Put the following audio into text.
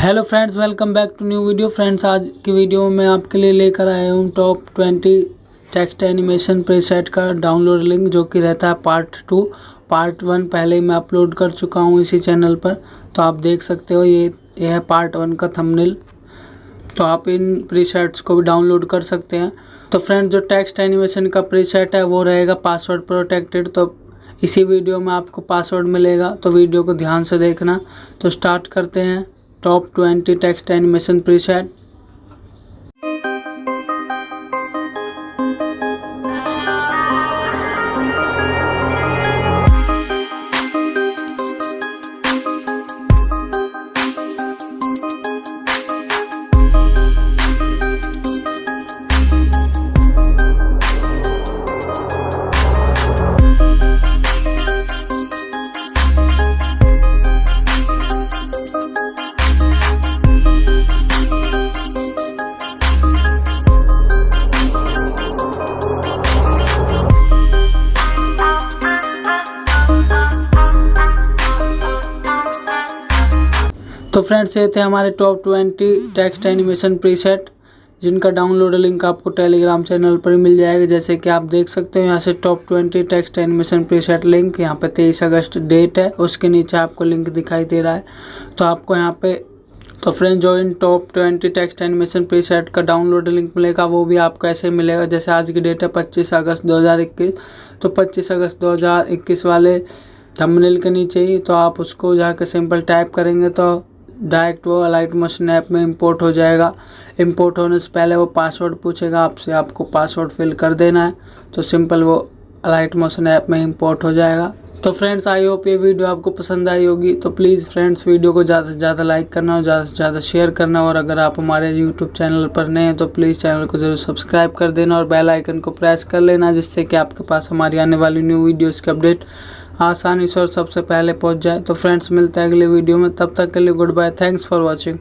Hello friends, welcome back to new video. Friends, आज की video में मैं आपके लिए लेकर आया हूँ टॉप 20 टेक्स्ट एनिमेशन प्रीसेट का डाउनलोड लिंक, जो कि रहता है पार्ट 2। पार्ट 1 पहले ही मैं अपलोड कर चुका हूँ इसी चैनल पर, तो आप देख सकते हो। ये है पार्ट 1 का थंबनेल। तो आप इन प्रीसेट्स को भी डाउनलोड कर सकते हैं। तो फ्रेंड्स, जो टेक्स्ट एनिमेशन का प्रीसेट है वो रहेगा पासवर्ड प्रोटेक्टेड। तो इसी वीडियो में आपको पासवर्ड मिलेगा, तो वीडियो को ध्यान से देखना। तो स्टार्ट करते हैं टॉप 20 टेक्स्ट एनिमेशन प्रीसेट। तो फ्रेंड्स, ये थे हमारे टॉप 20 टेक्स्ट एनिमेशन प्रीसेट, जिनका डाउनलोड लिंक आपको टेलीग्राम चैनल पर मिल जाएगा। जैसे कि आप देख सकते हो यहाँ से top 20 text animation preset link, यहाँ पे 23 अगस्त डेट है, उसके नीचे आपको लिंक दिखाई दे रहा है। तो आपको यहाँ पे तो फ्रेंड्स, जो इन टॉप 20 टेक्स्ट एनिमेशन प्रीसेट का डाउनलोड लिंक मिलेगा वो भी आपको ऐसे मिलेगा। जैसे आज की डेट है 25 अगस्त 2021, तो 25 अगस्त 2021 वाले थंबनेल के नीचे ही तो आप उसको जाकर सिंपल टाइप करेंगे तो डायरेक्ट वो अलाइटमोशन ऐप में इंपोर्ट हो जाएगा। इंपोर्ट होने से पहले वो पासवर्ड पूछेगा आपसे, आपको पासवर्ड फिल कर देना है। तो सिंपल वो अलाइटमोशन ऐप में इंपोर्ट हो जाएगा। तो फ्रेंड्स, आई होप ये वीडियो आपको पसंद आई होगी। तो प्लीज़ फ्रेंड्स, वीडियो को ज़्यादा से ज़्यादा लाइक करना और ज़्यादा से ज़्यादा शेयर करना। और अगर आप हमारे यूट्यूब चैनल पर नए हैं तो प्लीज़ चैनल को ज़रूर सब्सक्राइब कर देना और बेल आइकन को प्रेस कर लेना, जिससे कि आपके पास हमारी आने वाली न्यू वीडियोज़ की अपडेट आसानी से और सबसे पहले पहुंच जाए। तो फ्रेंड्स, मिलते हैं अगले वीडियो में। तब तक के लिए goodbye. Thanks for watching.